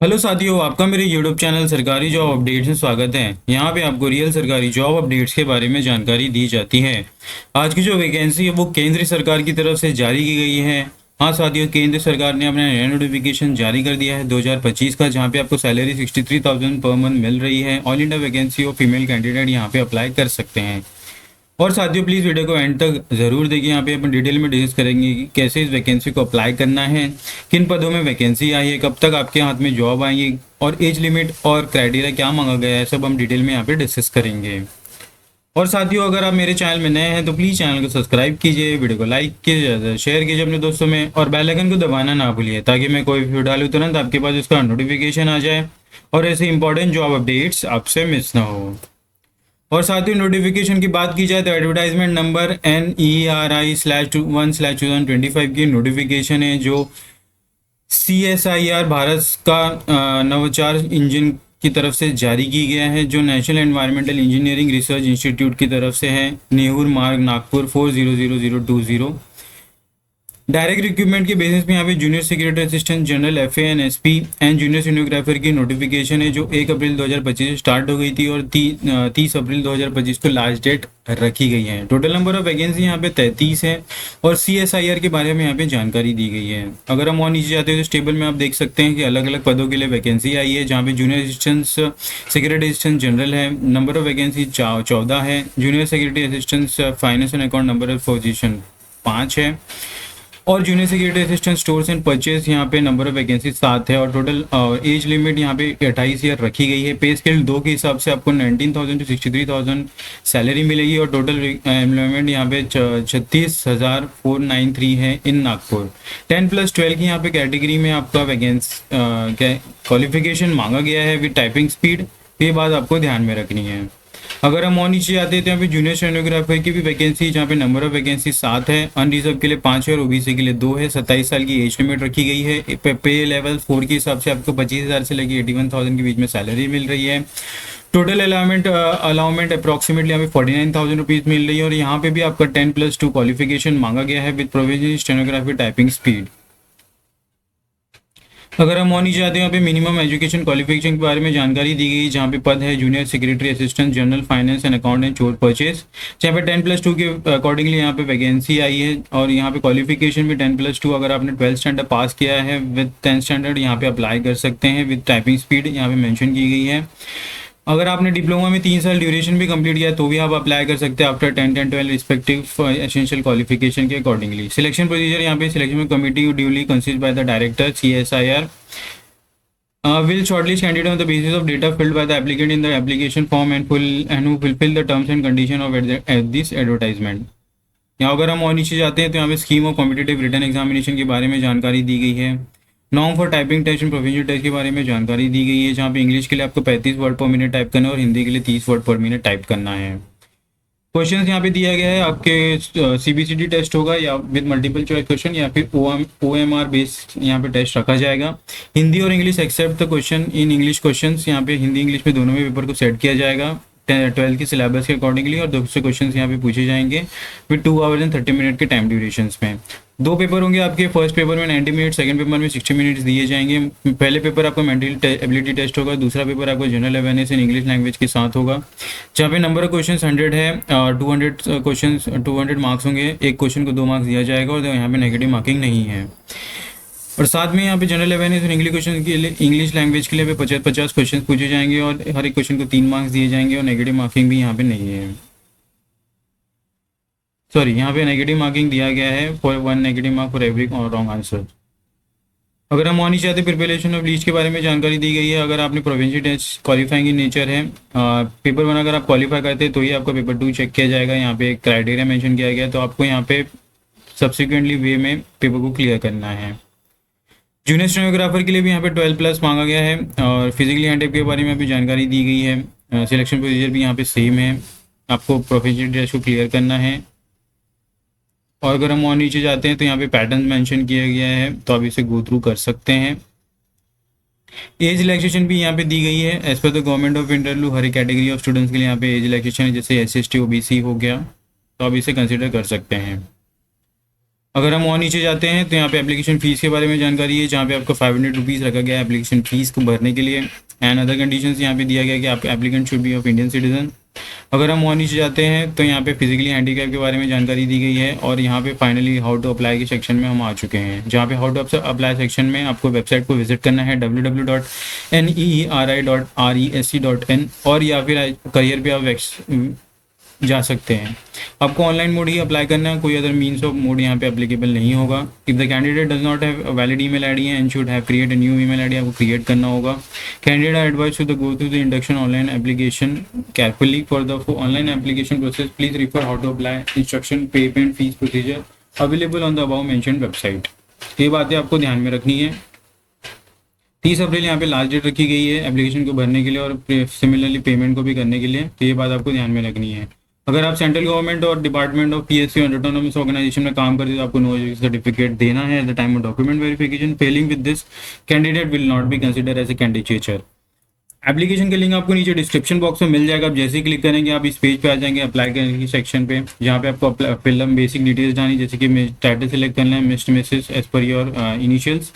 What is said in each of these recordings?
Hello साथियों, आपका मेरे यूट्यूब चैनल सरकारी जॉब अपडेट्स में स्वागत है। यहाँ पे आपको रियल सरकारी जॉब अपडेट्स के बारे में जानकारी दी जाती है। आज की जो वैकेंसी है वो केंद्र सरकार की तरफ से जारी की गई है। हाँ साथियों, केंद्र सरकार ने अपना नया नोटिफिकेशन जारी कर दिया है 2025 का, जहाँ पे आपको सैलरी 63,000 पर मंथ मिल रही है। ऑल इंडिया वैकेंसी और फीमेल कैंडिडेट यहाँ पे अप्लाई कर सकते हैं। और साथियों, प्लीज़ वीडियो को एंड तक ज़रूर देखिए। यहाँ पे अपन डिटेल में डिस्कस करेंगे कि कैसे इस वैकेंसी को अप्लाई करना है, किन पदों में वैकेंसी आई है, कब तक आपके हाथ में जॉब आएंगी और एज लिमिट और क्राइटेरिया क्या मांगा गया है, सब हम डिटेल में यहाँ पे डिस्कस करेंगे। और साथियों, अगर आप मेरे चैनल में नए हैं तो प्लीज़ चैनल को सब्सक्राइब कीजिए, वीडियो को लाइक कीजिए, शेयर कीजिए अपने दोस्तों में और बेल आइकन को दबाना ना भूलिए, ताकि मैं कोई वीडियो डालूँ तुरंत आपके पास उसका नोटिफिकेशन आ जाए और ऐसे इंपॉर्टेंट जॉब अपडेट्स आपसे मिस ना हो। और साथ ही नोटिफिकेशन की बात की जाए तो एडवर्टाइजमेंट नंबर NERI/1/2025 की नोटिफिकेशन है, जो CSIR भारत का नवाचार इंजन की तरफ से जारी की गया है, जो national environmental engineering research institute की तरफ से है। नेहरू मार्ग, नागपुर 400020। डायरेक्ट रिक्रूटमेंट के बेसिस पे यहाँ पे junior secretary assistant general FA and SP and junior cinematographer की नोटिफिकेशन है, जो 1 अप्रैल 2025 से स्टार्ट हो गई थी और 30 अप्रैल 2025 को लास्ट डेट रखी गई है। टोटल नंबर ऑफ वैकेंसी यहाँ पे 33 है और CSIR के बारे में यहाँ पे जानकारी दी गई है। अगर हम और नीचे जाते हैं तो टेबल में आप देख सकते हैं कि अलग अलग पदों के लिए वैकेंसी आई है, जहाँ पे junior assistant secretary assistant general है, नंबर ऑफ वैकेंसी 14 है। Junior secretary assistant finance and account number of position 5 है और junior secretary assistant stores and purchase यहाँ पे नंबर ऑफ वैकेंसी 7 है और टोटल एज लिमिट यहाँ पे 28 ईयर रखी गई है। पे स्केल 2 के हिसाब से आपको 19,000 to 63,000 सैलरी मिलेगी और टोटल एम्प्लॉयमेंट यहाँ पे 36,493 है इन नागपुर। 10+12 की यहाँ पे कैटेगरी में आपका वैकेंसी क्वालिफिकेशन मांगा गया है विद टाइपिंग स्पीड। ये बात आपको ध्यान में रखनी है। अगर हम और नीचे आते हैं तो यहाँ पे जूनियर स्टेनोग्राफर की भी वैकेंसी, जहाँ पे नंबर ऑफ वैकेंसी 7 है, अनरिजर्व के लिए 5 है और OBC के लिए 2 है। 27 साल की एज लिमिट रखी गई है। पे लेवल 4 के हिसाब से आपको 25,000 से लेकर 81,000 के बीच में सैलरी मिल रही है। टोटल अलाउमेंट अप्रॉक्सीमेटली यहाँ पे 49,000 रुपीज़ मिल रही है और यहाँ पे भी आपका 10+2 क्वालिफिकेशन मांगा गया है with provision stenography typing speed. अगर हम और नीचे जाते हैं, यहाँ पे मिनिमम एजुकेशन क्वालिफिकेशन के बारे में जानकारी दी गई, जहाँ पे पद है junior secretary assistant general finance and account and चोर परचेज, जहाँ पे 10+2 के अकॉर्डिंगली यहाँ पे वैकेंसी आई है और यहाँ पे क्वालिफिकेशन भी 10+2। अगर आपने 12th स्टैंडर्ड पास किया है विद 10th स्टैंडर्ड यहाँ पे अप्लाई कर सकते हैं विद टाइपिंग स्पीड यहाँ पे मेंशन की गई है। अगर आपने डिप्लोमा में 3 साल ड्यूरेशन भी कंप्लीट किया तो भी आप अप्लाई कर सकते हैं after 10 and 12 respective essential qualification के अकॉर्डिंगली। सिलेक्शन प्रोसीजर यहाँ पे selection committee duly consist by the director CSIR will shortlist candidate on the basis of data filled by the applicant in the application form and who fulfill the terms and condition of this advertisement। यहाँ अगर हम और नीचे जाते हैं तो यहाँ पे scheme of competitive return examination के बारे में जानकारी दी गई है। Norm for typing test and professional test के बारे में जानकारी दी गई है, जहाँ पे इंग्लिश के लिए आपको 35 वर्ड पर मिनट टाइप करना है और हिंदी के लिए 30 वर्ड पर मिनट टाइप करना है। क्वेश्चन यहाँ पे दिया गया है आपके CBCD टेस्ट होगा या विद मल्टीपल चॉइस क्वेश्चन या फिर OMR बेस्ड यहाँ पे टेस्ट रखा जाएगा। हिंदी और English except the question in English questions, यहाँ पे हिंदी इंग्लिश में दोनों में पेपर को सेट किया जाएगा 12th के सिलेबस के अकॉर्डिंगली और 200 क्वेश्चन यहाँ पे पूछे जाएंगे विद 2 आवर्स एंड 30 मिनट के टाइम ड्यूरेशन में। 2 पेपर होंगे आपके। फर्स्ट पेपर में 90 मिनट, सेकंड पेपर में 60 मिनट्स दिए जाएंगे। पहले पेपर आपका मेंटल एबिलिटी टेस्ट होगा, दूसरा पेपर आपको general awareness in English language के साथ होगा, जहाँ पे नंबर ऑफ क्वेश्चन 100 है और 200 क्वेश्चन 200 मार्क्स होंगे। एक क्वेश्चन को 2 मार्क्स दिया जाएगा और यहाँ पे नेगेटिव मार्किंग नहीं है। और साथ में यहाँ पे जनरल अवेयरनेस और इंग्लिश क्वेश्चन के लिए इंग्लिश लैंग्वेज के लिए 50 क्वेश्चन पूछे जाएंगे और हर एक क्वेश्चन को 3 मार्क्स दिए जाएंगे और नेगेटिव मार्किंग भी यहाँ पे नहीं है। सॉरी, यहाँ पे नेगेटिव मार्किंग दिया गया है for 1 negative mark for every wrong answer. अगर हम और नीचे आते प्रिपरेशन ऑफ लीस्ट के बारे में जानकारी दी गई है। अगर आपने provincial test qualifying in nature है, पेपर 1 अगर आप क्वालिफाई करते हैं तो ही आपका पेपर 2 चेक किया जाएगा। यहाँ पे एक क्राइटेरिया मेंशन किया गया है, तो आपको यहाँ पे सब्सिक्वेंटली वे में पेपर को क्लियर करना है। जूनियर स्टेनोग्राफर के लिए भी यहाँ पे 12+ मांगा गया है और फिजिकली हैंडिप के बारे में भी जानकारी दी गई है। सिलेक्शन प्रोसीजर भी यहाँ पे सेम है, आपको प्रोफेशनल टेस्ट को क्लियर करना है। और अगर हम और नीचे जाते हैं तो यहाँ पे पैटर्न मेंशन किया गया है, तो आप इसे गो थ्रू कर सकते हैं। एज रिलैक्सेशन भी यहाँ पे दी गई है एज पर द गवर्नमेंट ऑफ इंडिया। हर एक कैटेगरी ऑफ स्टूडेंट्स के लिए यहाँ पे एज रिलैक्सेशन है, जैसे SC ST OBC हो गया, तो आप इसे कंसिडर कर सकते हैं। अगर हम और नीचे जाते हैं तो यहाँ पे एप्लीकेशन फ़ीस के बारे में जानकारी है, जहाँ पे आपको 500 रुपीज़ रखा गया है एप्लीकेशन फ़ीस को भरने के लिए। एंड अदर कंडीशंस यहाँ पे दिया गया है कि आप applicant should be of Indian citizen. अगर हम और नीचे जाते हैं तो यहाँ पे फिजिकली हैंडीकैप के बारे में जानकारी दी गई है, और यहाँ पे फाइनली हाउ टू अप्लाई के सेक्शन में हम आ चुके हैं, जहाँ पे हाउ टू अप्लाई सेक्शन में आपको वेबसाइट को विजिट करना है www.neeri.resc.in, और या फिर करियर पे आप जा सकते हैं। आपको ऑनलाइन मोड ही अप्लाई करना है, कोई अदर मीन्स ऑफ मोड यहाँ पे अप्लीकेबल नहीं होगा। If the candidate does not have valid email ID and should have create a new email ID, आपको क्रिएट करना होगा। Candidate are advise to the go through the induction online application carefully for the online application process please refer how to apply instruction payment fee procedure available on the above mentioned website. ये बातें आपको ध्यान में रखनी है। 30 अप्रैल यहाँ पे last date रखी गई है एप्लीकेशन को भरने के लिए और सिमिलरली पेमेंट को भी करने के लिए, तो ये बात आपको ध्यान में रखनी है। अगर आप सेंट्रल गवर्नमेंट और डिपार्टमेंट ऑफ पीएससी और ऑटोनोमस ऑर्गेनाइजेशन में काम करते हैं तो आपको नो सर्टिफिकेट देना है at the time of document verification. Failing with this candidate will not be consider as a candidature. Application का लिंक आपको नीचे डिस्क्रिप्शन बॉक्स में मिल जाएगा। आप जैसे ही क्लिक करेंगे आप इस पेज पे आ जाएंगे अप्लाई करने की सेक्शन पे, जहाँ पे आपको फिलअप बेसिक डिटेल्स डालनी, जैसे कि टाइटल सेलेक्ट करना है Mr Mrs as per your initials.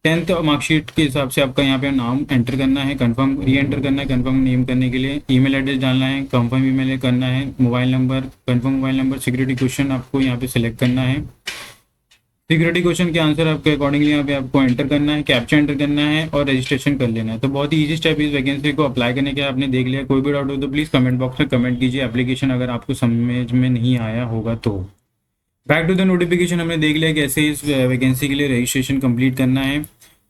10th marksheet के हिसाब से आपका यहाँ पे नाम एंटर करना है, कंफर्म री एंटर करना है कंफर्म नेम करने के लिए, ईमेल एड्रेस डालना है, कंफर्म ईमेल करना है, mobile number confirm mobile number, security question आपको यहाँ पे सिलेक्ट करना है। सिक्योरिटी क्वेश्चन के आंसर आपके अकॉर्डिंगली यहाँ पे आपको एंटर करना है, कैप्चा एंटर करना है और रजिस्ट्रेशन कर लेना है। तो बहुत ही ईजी स्टेप इस वैकेंसी को अप्लाई करने के आपने देख लिया। कोई भी डाउट हो तो प्लीज़ कमेंट बॉक्स में कमेंट कीजिए एप्लीकेशन अगर आपको समझ में नहीं आया होगा तो। बैक टू द नोटिफिकेशन, हमने देख लिया कैसे इस वैकेंसी के लिए रजिस्ट्रेशन कंप्लीट करना है।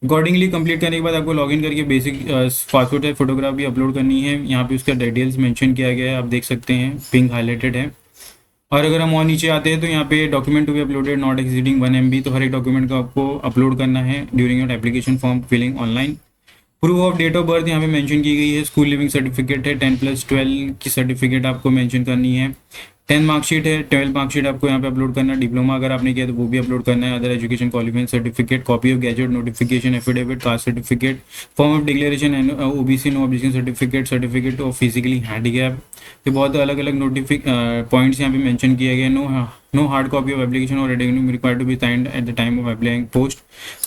अकॉर्डिंगली कंप्लीट करने के बाद आपको लॉगिन करके बेसिक पासपोर्ट है फोटोग्राफ भी अपलोड करनी है। यहाँ पे उसका डिटेल्स मेंशन किया गया है, आप देख सकते हैं पिंक हाईलाइटेड है। और अगर हम और नीचे आते हैं तो यहाँ पे document to be uploaded not exceeding 1 MB, तो हर एक डॉक्यूमेंट को आपको अपलोड करना है during your application form filling online. Proof of date of birth यहाँ पे मेंशन की गई है, स्कूल लिविंग सर्टिफिकेट है, 10+12 की सर्टिफिकेट आपको मेंशन करनी है, 10 मार्कशीट है, 12 मार्कशीट आपको यहाँ पे अपलोड करना है, डिप्लोमा अगर आपने किया तो वो भी अपलोड करना है, other education qualification certificate, copy of gazette notification affidavit, caste certificate, form of declaration and OBC no objection certificate, certificate of physically handicap. तो बहुत अलग अलग पॉइंट्स यहाँ पे मेंशन किए गए। No hard copy of application और agreement required to be signed at the time of applying post,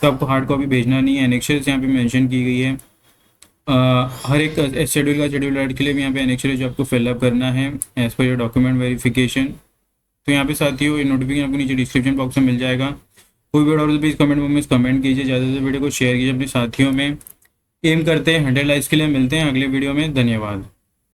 तो आपको हार्ड कॉपी भेजना नहीं है। एनेक्सर्स यहाँ पे मेंशन की गई है। हर एक शेड्यूल ऐड के लिए भी यहाँ पे एनेक्चर जो आपको फिलअप करना है as per your document verification. तो यहाँ पे साथियों नोटिफिकेशन आपको नीचे डिस्क्रिप्शन बॉक्स में मिल जाएगा। कोई भी डाउट हो तो प्लीज़ कमेंट बॉक्स में कमेंट कीजिए, ज़्यादा से वीडियो को शेयर कीजिए अपने साथियों में। एम करते हैं 100 लाइक्स के लिए। मिलते हैं अगले वीडियो में, धन्यवाद।